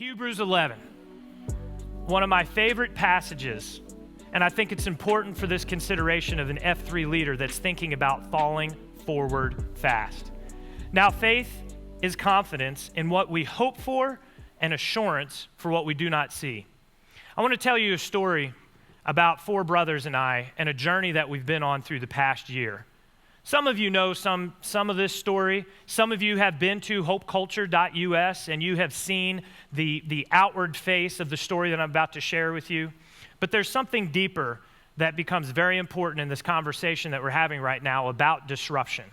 Hebrews 11, one of my favorite passages, and I think it's important for this consideration of an F3 leader that's thinking about falling forward fast. Now, faith is confidence in what we hope for and assurance for what we do not see. I want to tell you a story about four brothers and I and a journey that we've been on through the past year. Some of you know some of this story. Some of you have been to hopeculture.us and you have seen the outward face of the story that I'm about to share with you. But there's something deeper that becomes very important in this conversation that we're having right now about disruption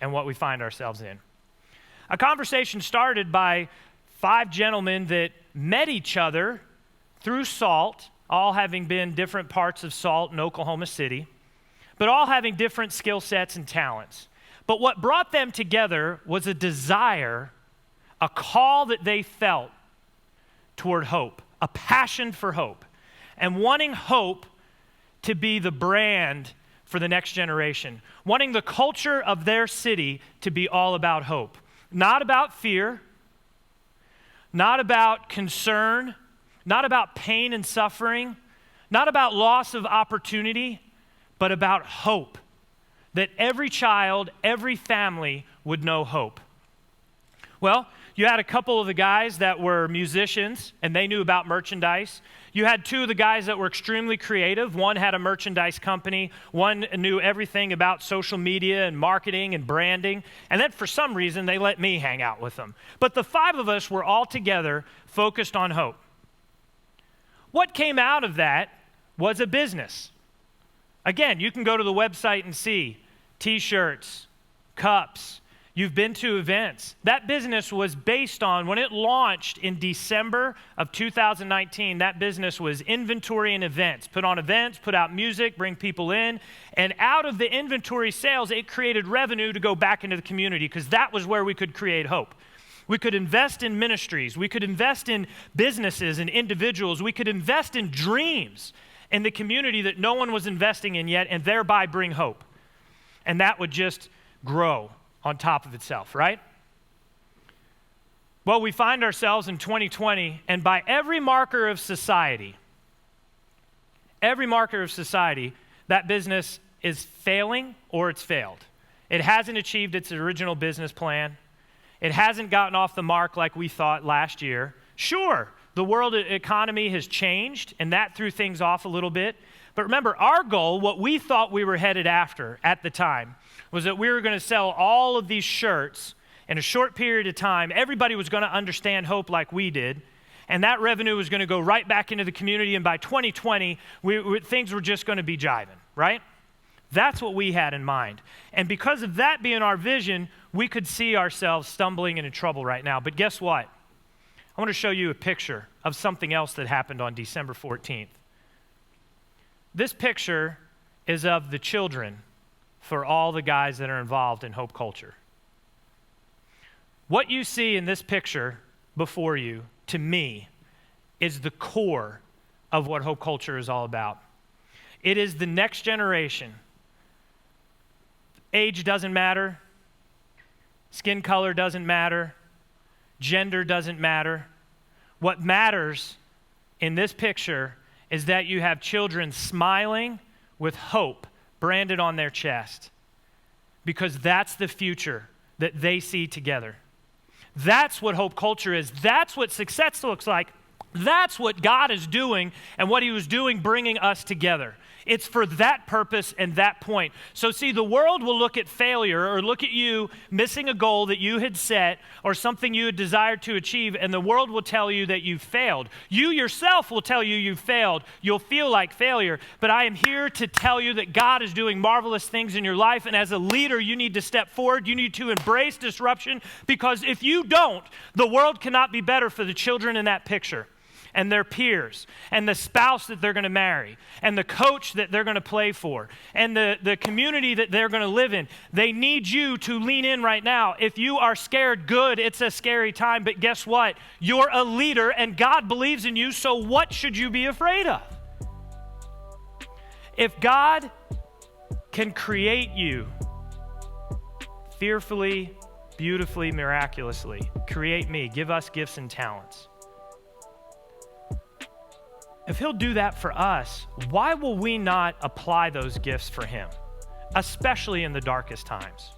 and what we find ourselves in. A conversation started by five gentlemen that met each other through SALT, all having been different parts of SALT in Oklahoma City, but all having different skill sets and talents. But what brought them together was a desire, a call that they felt toward hope, a passion for hope, and wanting hope to be the brand for the next generation, wanting the culture of their city to be all about hope, not about fear, not about concern, not about pain and suffering, not about loss of opportunity, but about hope, that every child, every family would know hope. Well, you had a couple of the guys that were musicians, and they knew about merchandise. You had two of the guys that were extremely creative. One had a merchandise company. One knew everything about social media and marketing and branding. And then for some reason, they let me hang out with them. But the five of us were all together focused on hope. What came out of that was a business. Again, you can go to the website and see T-shirts, cups. You've been to events. That business was based on, when it launched in December of 2019, that business was inventory and events. Put on events, put out music, bring people in. And out of the inventory sales, it created revenue to go back into the community because that was where we could create hope. We could invest in ministries. We could invest in businesses and individuals. We could invest in dreams in the community that no one was investing in yet, and thereby bring hope. And that would just grow on top of itself, right? Well, we find ourselves in 2020, and by every marker of society, that business is failing or it's failed. It hasn't achieved its original business plan. It hasn't gotten off the mark like we thought last year. Sure, the world economy has changed, and that threw things off a little bit. But remember, our goal, what we thought we were headed after at the time, was that we were going to sell all of these shirts in a short period of time. Everybody was going to understand hope like we did, and that revenue was going to go right back into the community, and by 2020, things were just going to be jiving, right? That's what we had in mind. And because of that being our vision, we could see ourselves stumbling and in trouble right now. But guess what? I want to show you a picture of something else that happened on December 14th. This picture is of the children for all the guys that are involved in Hope Culture. What you see in this picture before you, to me, is the core of what Hope Culture is all about. It is the next generation. Age doesn't matter. Skin color doesn't matter. Gender doesn't matter. What matters in this picture is that you have children smiling with hope branded on their chest, because that's the future that they see together. That's what Hope Culture is. That's what success looks like. That's what God is doing and what he was doing bringing us together. It's for that purpose and that point. So see, the world will look at failure or look at you missing a goal that you had set or something you had desired to achieve, and the world will tell you that you failed. You yourself will tell you you failed. You'll feel like failure. But I am here to tell you that God is doing marvelous things in your life, and as a leader, you need to step forward. You need to embrace disruption, because if you don't, the world cannot be better for the children in that picture, and their peers, and the spouse that they're going to marry, and the coach that they're going to play for, and the community that they're going to live in. They need you to lean in right now. If you are scared, good, it's a scary time, but guess what? You're a leader, and God believes in you, so what should you be afraid of? If God can create you fearfully, beautifully, miraculously, create me, give us gifts and talents, If he'll do that for us, why will we not apply those gifts for him, especially in the darkest times?